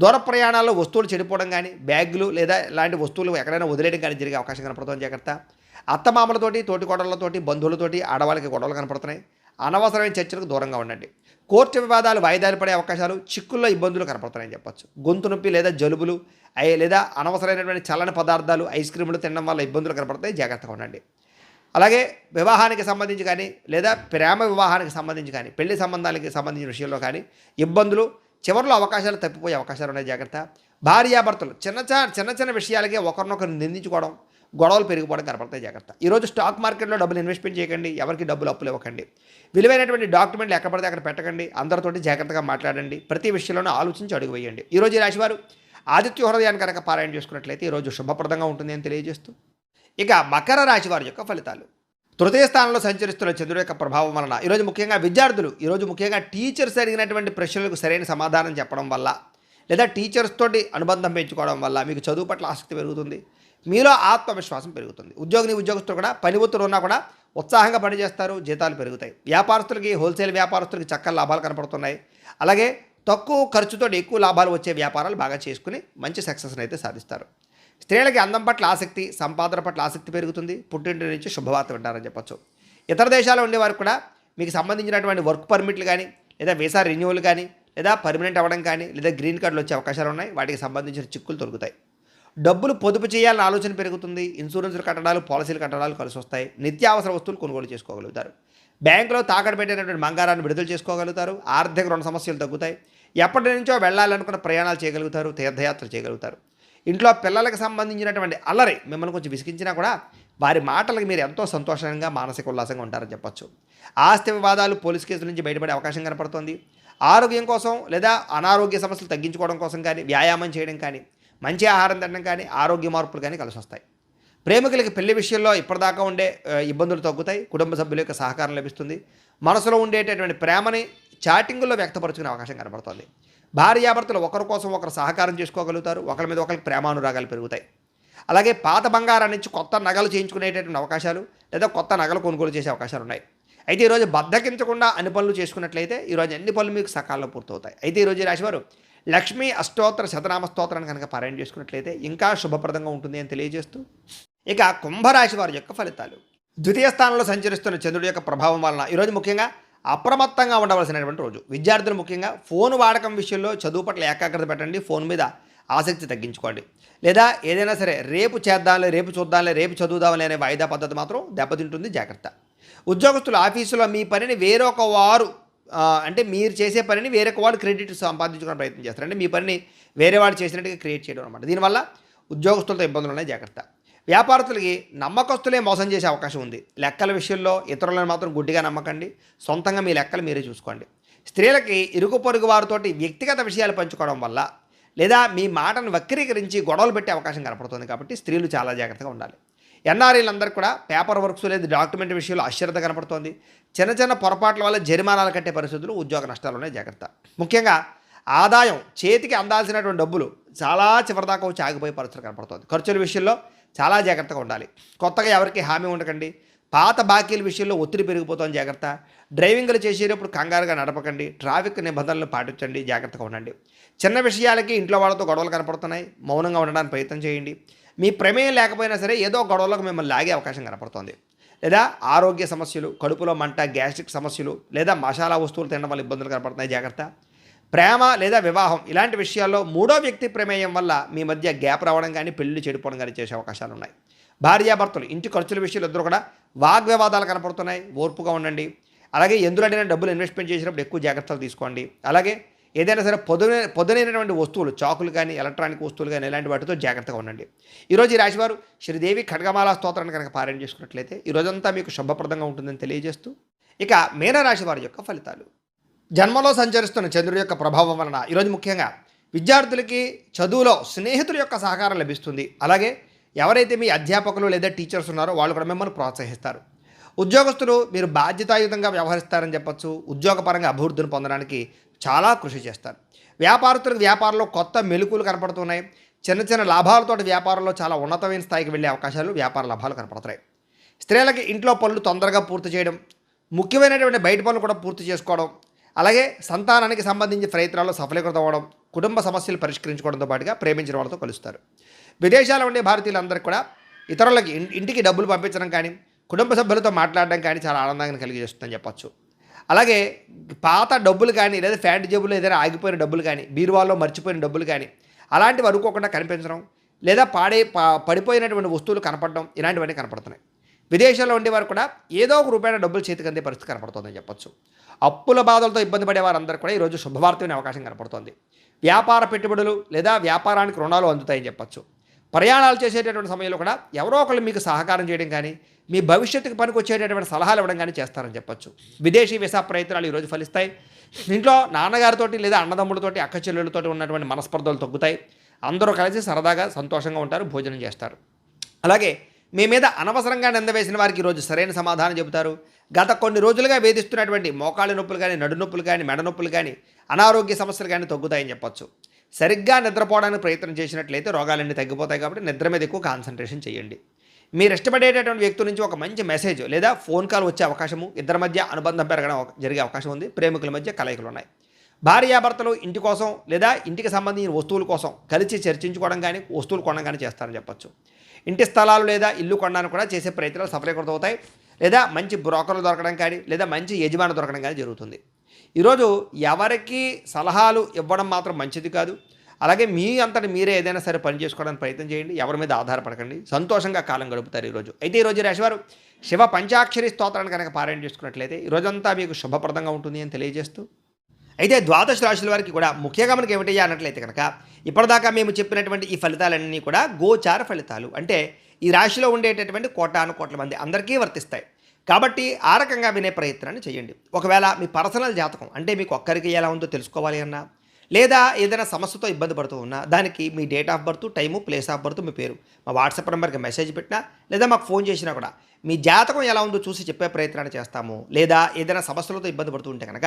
దూర ప్రయాణాల్లో వస్తువులు చెడిపోవడం కానీ, బ్యాగులు లేదా ఇలాంటి వస్తువులు ఎక్కడైనా వదిలేయడం కానీ జరిగే అవకాశం కనపడుతుంది, జాగ్రత్త. అత్తమామలతోటి, తోటికోడళ్లతోటి, బంధువులతోటి ఆడవాళ్ళకి గొడవలు కనపడుతున్నాయి. అనవసరమైన చర్చలకు దూరంగా ఉండండి. కోర్టు వివాదాలు వాయిదాలు పడే అవకాశాలు, చిక్కుల్లో ఇబ్బందులు కనపడుతున్నాయని చెప్పొచ్చు. గొంతు నొప్పి లేదా జలుబులు లేదా అనవసరమైనటువంటి చల్లని పదార్థాలు, ఐస్ క్రీములు తినడం వల్ల ఇబ్బందులు కనపడతాయి, జాగ్రత్తగా ఉండండి. అలాగే వివాహానికి సంబంధించి కానీ లేదా ప్రేమ వివాహానికి సంబంధించి కానీ, పెళ్లి సంబంధాలకి సంబంధించిన విషయంలో కానీ ఇబ్బందులు, చివరిలో అవకాశాలు తప్పిపోయే అవకాశాలు ఉన్నాయి, జాగ్రత్త. భార్యాభర్తలు చిన్న చిన్న విషయాలకే ఒకరినొకరు నిందించుకోవడం, గొడవలు పెరిగిపోవడం కనపడతాయి, జాగ్రత్త. ఈరోజు స్టాక్ మార్కెట్లో డబ్బులు ఇన్వెస్ట్మెంట్ చేయకండి, ఎవరికి డబ్బులు అప్పులు ఇవ్వకండి. విలువైనటువంటి డాక్యుమెంట్లు ఎక్కడ పడితే అక్కడ పెట్టకండి. అందరితోటి జాగ్రత్తగా మాట్లాడండి. ప్రతి విషయంలోనూ ఆలోచించి అడుగు వేయండి. ఈరోజు ఈ రాశివారు ఆదిత్య హృదయాన్ని కనుక పారాయణ చేసుకున్నట్లయితే ఈరోజు శుభప్రదంగా ఉంటుంది అని తెలియజేస్తూ, ఇక మకర రాశి వారి యొక్క ఫలితాలు. తృతీయ స్థానంలో సంచరిస్తున్న చంద్రుడి యొక్క ప్రభావం వలన ఈరోజు ముఖ్యంగా విద్యార్థులు, ఈరోజు ముఖ్యంగా టీచర్స్ అడిగినటువంటి ప్రశ్నలకు సరైన సమాధానం చెప్పడం వల్ల లేదా టీచర్స్ తోటి అనుబంధం పెంచుకోవడం వల్ల మీకు చదువు పట్ల ఆసక్తి పెరుగుతుంది, మీలో ఆత్మవిశ్వాసం పెరుగుతుంది. ఉద్యోగస్తులు కూడా పని ఒత్తిడి ఉన్నా కూడా ఉత్సాహంగా పనిచేస్తారు, జీతాలు పెరుగుతాయి. వ్యాపారస్తులకి, హోల్సేల్ వ్యాపారస్తులకి చక్కని లాభాలు కనపడుతున్నాయి. అలాగే తక్కువ ఖర్చుతో ఎక్కువ లాభాలు వచ్చే వ్యాపారాలు బాగా చేసుకుని మంచి సక్సెస్ని అయితే సాధిస్తారు. స్త్రీలకి అందం పట్ల ఆసక్తి, సంపాదన పట్ల ఆసక్తి పెరుగుతుంది. పుట్టింటి నుంచి శుభవార్త వింటారని చెప్పొచ్చు. ఇతర దేశాల్లో ఉండేవారు కూడా మీకు సంబంధించినటువంటి వర్క్ పర్మిట్లు కానీ లేదా వీసా రెన్యువల్ కానీ లేదా పర్మనెంట్ అవ్వడం కానీ లేదా గ్రీన్ కార్డులు వచ్చే అవకాశాలు ఉన్నాయి. వాటికి సంబంధించిన చిక్కులు తొలుగుతాయి. డబ్బులు పొదుపు చేయాలన్న ఆలోచన పెరుగుతుంది. ఇన్సూరెన్సులు కట్టడాలు, పాలసీలు కట్టడాలు కలిసి వస్తాయి. నిత్యావసర వస్తువులు కొనుగోలు చేసుకోగలుగుతారు. బ్యాంకులో తాకట్టు పెట్టినటువంటి బంగారాన్ని విడుదల చేసుకోగలుగుతారు. ఆర్థిక రుణ సమస్యలు తగ్గుతాయి. ఎప్పటి నుంచో వెళ్ళాలనుకున్న ప్రయాణాలు చేయగలుగుతారు, తీర్థయాత్రలు చేయగలుగుతారు. ఇంట్లో పిల్లలకు సంబంధించినటువంటి అల్లరి మిమ్మల్ని కొంచెం విసిగించినా కూడా వారి మాటలకు మీరు ఎంతో సంతోషంగా, మానసిక ఉల్లాసంగా ఉంటారని చెప్పొచ్చు. ఆస్తి వివాదాలు, పోలీస్ కేసుల నుంచి బయటపడే అవకాశం కనపడుతుంది. ఆరోగ్యం కోసం లేదా అనారోగ్య సమస్యలు తగ్గించుకోవడం కోసం కానీ, వ్యాయామం చేయడం కానీ, మంచి ఆహారం తినడం కానీ, ఆరోగ్య మార్పులు కానీ కలిసి వస్తాయి. ప్రేమికులకి పెళ్లి విషయంలో ఇప్పటిదాకా ఉండే ఇబ్బందులు తగ్గుతాయి. కుటుంబ సభ్యుల యొక్క సహకారం లభిస్తుంది. మనసులో ఉండేటటువంటి ప్రేమని చాటింగుల్లో వ్యక్తపరుచుకునే అవకాశం కనపడుతుంది. భార్యాభర్తలు ఒకరి కోసం ఒకరు సహకారం చేసుకోగలుగుతారు. ఒకరి మీద ఒకరికి ప్రేమానురాగాలు పెరుగుతాయి. అలాగే పాత బంగారాన్ని నుంచి కొత్త నగలు చేయించుకునేటటువంటి అవకాశాలు లేదా కొత్త నగలు కొనుగోలు చేసే అవకాశాలు ఉన్నాయి. అయితే ఈరోజు బద్దకించకుండా అన్ని పనులు చేసుకున్నట్లయితే ఈరోజు అన్ని పనులు మీకు సకాలంలో పూర్తవుతాయి. అయితే ఈరోజు ఈ రాశివారు లక్ష్మీ అష్టోత్తర శతనామ స్తోత్రాన్ని కనుక పారాయణ చేసుకున్నట్లయితే ఇంకా శుభప్రదంగా ఉంటుంది అని తెలియజేస్తూ, ఇక కుంభరాశి వారి యొక్క ఫలితాలు. ద్వితీయ స్థానంలో సంచరిస్తున్న చంద్రుడి యొక్క ప్రభావం వలన ఈరోజు ముఖ్యంగా అప్రమత్తంగా ఉండవలసినటువంటి రోజు. విద్యార్థులు ముఖ్యంగా ఫోన్ వాడకం విషయంలో చదువు పట్ల ఏకాగ్రత పెట్టండి. ఫోన్ మీద ఆసక్తి తగ్గించుకోండి. లేదా ఏదైనా సరే రేపు చేద్దాంలే, రేపు చూద్దాంలే, రేపు చదువుదాంలే అనే వాయిదా పద్ధతి మాత్రం దెబ్బతింటుంది, జాగ్రత్త. ఉద్యోగస్తులు ఆఫీసులో మీ పనిని వేరొక వారు అంటే మీరు చేసే పనిని వేరొక వాడు క్రెడిట్ సంపాదించుకునే ప్రయత్నం చేస్తారు. అంటే మీ పనిని వేరే వాడు చేసినట్టుగా క్రియేట్ చేయడం అనమాట. దీనివల్ల ఉద్యోగస్తులతో ఇబ్బందులు ఉన్నాయి, జాగ్రత్త. వ్యాపారస్తులకి నమ్మకస్తులే మోసం చేసే అవకాశం ఉంది. లెక్కల విషయంలో ఇతరులను మాత్రం గుడ్డిగా నమ్మకండి. సొంతంగా మీ లెక్కలు మీరే చూసుకోండి. స్త్రీలకి ఇరుగు పొరుగు వారితోటి వ్యక్తిగత విషయాలు పంచుకోవడం వల్ల లేదా మీ మాటను వక్రీకరించి గొడవలు పెట్టే అవకాశం కనపడుతుంది కాబట్టి స్త్రీలు చాలా జాగ్రత్తగా ఉండాలి. ఎన్ఆర్ఐలందరూ కూడా పేపర్ వర్క్స్ లేదా డాక్యుమెంట్ విషయంలో అశ్రద్ధ కనపడుతోంది. చిన్న చిన్న పొరపాట్ల వల్ల జరిమానాలు కట్టే పరిస్థితులు, ఉద్యోగ నష్టాలు ఉన్నాయి, జాగ్రత్త. ముఖ్యంగా ఆదాయం చేతికి అందాల్సినటువంటి డబ్బులు చాలా చివరిదాకా వచ్చి ఆగిపోయే పరిస్థితులు కనపడుతుంది. ఖర్చుల విషయంలో చాలా జాగ్రత్తగా ఉండాలి. కొత్తగా ఎవరికి హామీ ఉండకండి. పాత బాకీల విషయంలో ఒత్తిడి పెరిగిపోతుంది, జాగ్రత్త. డ్రైవింగ్లు చేసేటప్పుడు కంగారుగా నడపకండి. ట్రాఫిక్ నిబంధనలు పాటించండి, జాగ్రత్తగా ఉండండి. చిన్న విషయాలకి ఇంట్లో వాళ్ళతో గొడవలు కనపడుతున్నాయి, మౌనంగా ఉండడానికి ప్రయత్నం చేయండి. మీ ప్రమేయం లేకపోయినా సరే ఏదో గొడవలకు మిమ్మల్ని లాగే అవకాశం కనపడుతుంది. లేదా ఆరోగ్య సమస్యలు, కడుపులో మంట, గ్యాస్ట్రిక్ సమస్యలు లేదా మసాలా వస్తువులు తినడం వల్ల ఇబ్బందులు కనపడుతున్నాయి, జాగ్రత్త. ప్రేమ లేదా వివాహం ఇలాంటి విషయాల్లో మూడో వ్యక్తి ప్రమేయం వల్ల మీ మధ్య గ్యాప్ రావడం కానీ, పెళ్లి చెడిపోవడం కానీ చేసే అవకాశాలు ఉన్నాయి. భార్యాభర్తలు ఇంటి ఖర్చుల విషయాలు ఇద్దరు కూడా వాగ్వివాదాలు కనపడుతున్నాయి, ఓర్పుగా ఉండండి. అలాగే ఎందులోనైనా డబ్బులు ఇన్వెస్ట్మెంట్ చేసినప్పుడు ఎక్కువ జాగ్రత్తలు తీసుకోండి. అలాగే ఏదైనా సరే పొదునైనటువంటి వస్తువులు, చాకులు కానీ, ఎలక్ట్రానిక్ వస్తువులు కానీ ఇలాంటి వాటితో జాగ్రత్తగా ఉండండి. ఈరోజు ఈ రాశివారు శ్రీదేవి ఖడ్గమాల స్తోత్రాన్ని కనుక పారాయణ చేసుకున్నట్లయితే ఈ రోజంతా మీకు శుభప్రదంగా ఉంటుందని తెలియజేస్తూ, ఇక మీనరాశి వారి యొక్క ఫలితాలు. జన్మలో సంచరిస్తున్న చంద్రుడి యొక్క ప్రభావం వలన ఈరోజు ముఖ్యంగా విద్యార్థులకి చదువులో స్నేహితుల యొక్క సహకారం లభిస్తుంది. అలాగే ఎవరైతే మీ అధ్యాపకులు లేదా టీచర్స్ ఉన్నారో వాళ్ళు కూడా మిమ్మల్ని ప్రోత్సహిస్తారు. ఉద్యోగస్తులు మీరు బాధ్యతాయుతంగా వ్యవహరిస్తారని చెప్పొచ్చు. ఉద్యోగపరంగా అభివృద్ధిని పొందడానికి చాలా కృషి చేస్తారు. వ్యాపారస్తులకు వ్యాపారంలో కొత్త మెలుకులు కనపడుతున్నాయి. చిన్న చిన్న లాభాలతోటి వ్యాపారంలో చాలా ఉన్నతమైన స్థాయికి వెళ్ళే అవకాశాలు, వ్యాపార లాభాలు కనపడుతున్నాయి. స్త్రీలకి ఇంట్లో పనులు తొందరగా పూర్తి చేయడం, ముఖ్యమైనటువంటి బయట పనులు కూడా పూర్తి చేసుకోవడం, అలాగే సంతానానికి సంబంధించి ప్రయత్నాల్లో సఫలీకృతం అవ్వడం, కుటుంబ సమస్యలు పరిష్కరించుకోవడంతో పాటుగా ప్రేమించిన వాళ్ళతో కలుస్తారు. విదేశాల్లో ఉండే భారతీయులందరికీ కూడా ఇతరులకి ఇంటికి డబ్బులు పంపించడం కానీ, కుటుంబ సభ్యులతో మాట్లాడడం కానీ చాలా ఆనందాన్ని కలిగజేస్తుందని చెప్పచ్చు. అలాగే పాత డబ్బులు కానీ, లేదా ఫ్యాంట్ జేబులో ఏదైనా ఆగిపోయిన డబ్బులు కానీ, బీరువాల్లో మర్చిపోయిన డబ్బులు కానీ అలాంటివి అనుకోకుండా కనిపించడం, లేదా పడిపోయినటువంటి వస్తువులు కనపడడం, ఇలాంటివన్నీ కనపడుతున్నాయి. విదేశాల్లో ఉండేవారు కూడా ఏదో ఒక రూపాయల డబ్బులు చేతికి అందే పరిస్థితి కనపడుతుందని చెప్పచ్చు. అప్పుల బాధలతో ఇబ్బంది పడే వారందరూ కూడా ఈరోజు శుభవార్త వినే అవకాశం కనపడుతుంది. వ్యాపార పెట్టుబడులు లేదా వ్యాపారానికి రుణాలు అందుతాయని చెప్పచ్చు. ప్రయాణాలు చేసేటటువంటి సమయంలో కూడా ఎవరో ఒకళ్ళు మీకు సహకారం చేయడం కానీ, మీ భవిష్యత్తుకు పనికి వచ్చేటటువంటి సలహాలు ఇవ్వడం కానీ చేస్తారని చెప్పచ్చు. విదేశీ వీసా ప్రయత్నాలు ఈరోజు ఫలిస్తాయి. ఇంట్లో నాన్నగారితోటి లేదా అన్నదమ్ములతోటి, అక్క చెల్లెళ్ళతోటి ఉన్నటువంటి మనస్పర్ధలు తగ్గుతాయి. అందరూ కలిసి సరదాగా సంతోషంగా ఉంటారు, భోజనం చేస్తారు. అలాగే మీ మీద అనవసరంగా నింద వేసిన వారికి ఈరోజు సరైన సమాధానం చెబుతారు. గత కొన్ని రోజులుగా వేధిస్తున్నటువంటి మోకాళ్ళ నొప్పులు కానీ, నడు నొప్పులు కానీ, మెడ నొప్పులు కానీ, అనారోగ్య సమస్యలు కానీ తగ్గుతాయని చెప్పచ్చు. సరిగ్గా నిద్రపోవడానికి ప్రయత్నం చేసినట్లయితే రోగాలన్నీ తగ్గిపోతాయి. కాబట్టి నిద్ర మీద ఎక్కువ కాన్సన్ట్రేషన్ చేయండి. మీరు ఇష్టపడేటటువంటి వ్యక్తి నుంచి ఒక మంచి మెసేజ్ లేదా ఫోన్ కాల్ వచ్చే అవకాశము, ఇద్దరి మధ్య అనుబంధం పెరగడం జరిగే అవకాశం ఉంది. ప్రేమికుల మధ్య కలయికలు ఉన్నాయి. భార్యాభర్తలు ఇంటి కోసం లేదా ఇంటికి సంబంధించిన వస్తువుల కోసం కలిసి చర్చించుకోవడం కానీ, వస్తువులు కొనడం కానీ చేస్తారని చెప్పచ్చు. ఇంటి స్థలాలు లేదా ఇల్లు కొనడానికి కూడా చేసే ప్రయత్నాలు సఫలీకృతం అవుతాయి. లేదా మంచి బ్రోకర్లు దొరకడం కానీ, లేదా మంచి యజమాని దొరకడం కానీ జరుగుతుంది. ఈరోజు ఎవరికి సలహాలు ఇవ్వడం మాత్రం మంచిది కాదు. అలాగే మీ అంతటి మీరే ఏదైనా సరే పని చేసుకోవడానికి ప్రయత్నం చేయండి. ఎవరి మీద ఆధారపడకండి. సంతోషంగా కాలం గడుపుతారు ఈరోజు. అయితే ఈరోజు రాశివారు శివ పంచాక్షరి స్తోత్రాన్ని కనుక పారాయణ చేసుకున్నట్లయితే ఈరోజంతా మీకు శుభప్రదంగా ఉంటుంది అని తెలియజేస్తూ, అయితే ద్వాదశ రాశుల వారికి కూడా ముఖ్యంగా మనకి ఏమిటయ్యా అన్నట్లయితే కనుక ఇప్పటిదాకా మేము చెప్పినటువంటి ఈ ఫలితాలన్నీ కూడా గోచార ఫలితాలు. అంటే ఈ రాశిలో ఉండేటటువంటి కోటాను కోట్ల మంది అందరికీ వర్తిస్తాయి. కాబట్టి ఆ రకంగా వినే ప్రయత్నాన్ని చేయండి. ఒకవేళ మీ పర్సనల్ జాతకం అంటే మీకు ఒక్కరికి ఎలా ఉందో తెలుసుకోవాలి అన్నా, లేదా ఏదైనా సమస్యతో ఇబ్బంది పడుతూ ఉన్నా, దానికి మీ date of birth, time, place of birth, మీ పేరు మా వాట్సాప్ నెంబర్కి మెసేజ్ పెట్టినా, లేదా మాకు ఫోన్ చేసినా కూడా మీ జాతకం ఎలా ఉందో చూసి చెప్పే ప్రయత్నాన్ని చేస్తాము. లేదా ఏదైనా సమస్యలతో ఇబ్బంది పడుతూ ఉంటే కనుక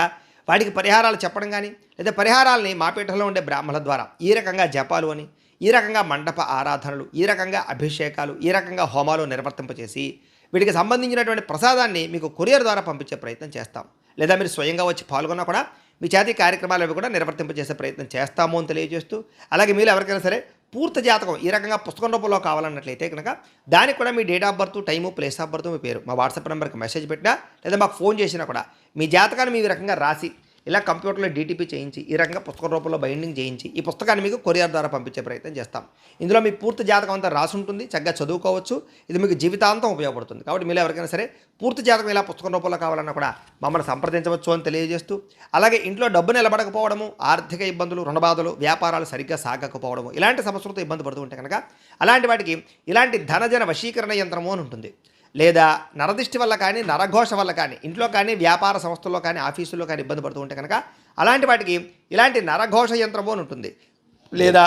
వాటికి పరిహారాలు చెప్పడం కానీ, లేదా పరిహారాలని మా పీఠంలో ఉండే బ్రాహ్మణుల ద్వారా ఈ రకంగా జపాలు అని, ఈ రకంగా మండప ఆరాధనలు, ఈ రకంగా అభిషేకాలు, ఈ రకంగా హోమాలు నిర్వర్తింపచేసి వీటికి సంబంధించినటువంటి ప్రసాదాన్ని మీకు కొరియర్ ద్వారా పంపించే ప్రయత్నం చేస్తాం. లేదా మీరు స్వయంగా వచ్చి పాల్గొన్నా కూడా మీ చేతి కార్యక్రమాలు అవి కూడా నిర్వర్తింపజేసే ప్రయత్నం చేస్తాము అని తెలియజేస్తూ, అలాగే మీరు ఎవరికైనా సరే పూర్తి జాతకం ఈ రకంగా పుస్తకం రూపంలో కావాలన్నట్లయితే కనుక దానికి కూడా మీ date of birth, time, place of birth, మీ పేరు మా వాట్సాప్ నెంబర్కి మెసేజ్ పెట్టినా, లేదా మాకు ఫోన్ చేసినా కూడా మీ జాతకాన్ని మీ రకంగా రాసి ఇలా కంప్యూటర్లో డీటీపీ చేయించి ఈ రకంగా పుస్తకం రూపంలో బైండింగ్ చేయించి ఈ పుస్తకాన్ని మీకు కొరియర్ ద్వారా పంపించే ప్రయత్నం చేస్తాం. ఇందులో మీ పూర్తి జాతకం అంతా రాసి ఉంటుంది, చక్కగా చదువుకోవచ్చు. ఇది మీకు జీవితాంతం ఉపయోగపడుతుంది. కాబట్టి మీరు ఎవరికైనా సరే పూర్తి జాతకం ఇలా పుస్తకం రూపంలో కావాలన్నా కూడా మమ్మల్ని సంప్రదించవచ్చు అని తెలియజేస్తూ, అలాగే ఇంట్లో డబ్బు నిలబడకపోవడము, ఆర్థిక ఇబ్బందులు, రుణబాధలు, వ్యాపారాలు సరిగ్గా సాగకపోవడము, ఇలాంటి సమస్యలతో ఇబ్బంది పడుతూ ఉంటే కనుక అలాంటి వాటికి ఇలాంటి ధనజన వశీకరణ యంత్రము అని ఉంటుంది. లేదా నరదిష్టి వల్ల కానీ, నరఘోష వల్ల కానీ, ఇంట్లో కానీ, వ్యాపార సంస్థల్లో కానీ, ఆఫీసుల్లో కానీ ఇబ్బంది పడుతూ ఉంటే కనుక అలాంటి వాటికి ఇలాంటి నరఘోష యంత్రము అని ఉంటుంది. లేదా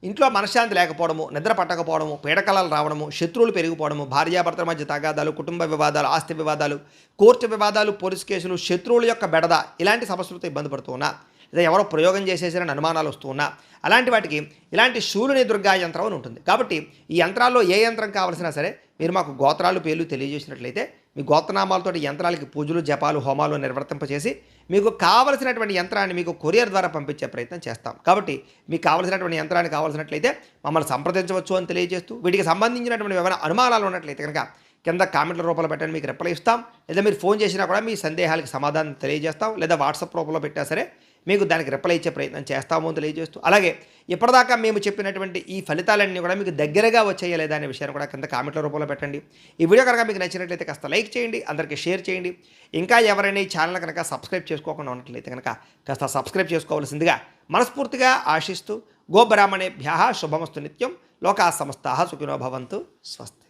ఇంట్లో మనశ్శాంతి లేకపోవడము, నిద్ర పట్టకపోవడము, పీడకలాలు రావడము, శత్రువులు పెరిగిపోవడము, భార్యాభర్తల మధ్య తగాదాలు, కుటుంబ వివాదాలు, ఆస్తి వివాదాలు, కోర్టు వివాదాలు, పోలీస్ కేసులు, శత్రువుల యొక్క బెడద, ఇలాంటి సమస్యలతో ఇబ్బంది పడుతూ ఉన్నా, లేదా ఎవరో ప్రయోగం చేసేసారని అనుమానాలు వస్తూ ఉన్నా, అలాంటి వాటికి ఇలాంటి శూలుని దుర్గా యంత్రం అని ఉంటుంది. కాబట్టి ఈ యంత్రాల్లో ఏ యంత్రం కావాల్సినా సరే మీరు మాకు గోత్రాలు, పేర్లు తెలియజేసినట్లయితే మీ గోత్రనామాలతో యంత్రాలకి పూజలు, జపాలు, హోమాలు నిర్వర్తింపచేసి మీకు కావలసినటువంటి యంత్రాన్ని మీకు కొరియర్ ద్వారా పంపించే ప్రయత్నం చేస్తాం. కాబట్టి మీకు కావలసినటువంటి యంత్రాన్ని కావాల్సినట్లయితే మమ్మల్ని సంప్రదించవచ్చు అని తెలియజేస్తూ, వీటికి సంబంధించినటువంటి ఏమైనా అనుమానాలు ఉన్నట్లయితే కనుక కింద కామెంట్ల రూపంలో పెట్టండి, మీకు రిప్లై ఇస్తాం. లేదా మీరు ఫోన్ చేసినా కూడా మీ సందేహాలకు సమాధానం తెలియజేస్తాం. లేదా వాట్సాప్ రూపంలో పెట్టినా సరే మీకు దానికి రిప్లై ఇచ్చే ప్రయత్నం చేస్తామో అని తెలియజేస్తూ, అలాగే ఇప్పటిదాకా మేము చెప్పినటువంటి ఈ ఫలితాలన్నీ కూడా మీకు దగ్గరగా వచ్చాయా లేదా అనే విషయాన్ని కూడా కింద కామెంట్ల రూపంలో పెట్టండి. ఈ వీడియో కనుక మీకు నచ్చినట్లయితే కాస్త లైక్ చేయండి, అందరికీ షేర్ చేయండి. ఇంకా ఎవరైనా ఈ ఛానల్ కనుక సబ్స్క్రైబ్ చేసుకోకుండా ఉన్నట్లయితే కనుక కాస్త సబ్స్క్రైబ్ చేసుకోవాల్సిందిగా మనస్ఫూర్తిగా ఆశిస్తూ, గోబ్రాహ్మణేభ్యः శుభమస్తు నిత్యం, లోకా సమస్తాః సుఖినో భవంతు, స్వస్తి.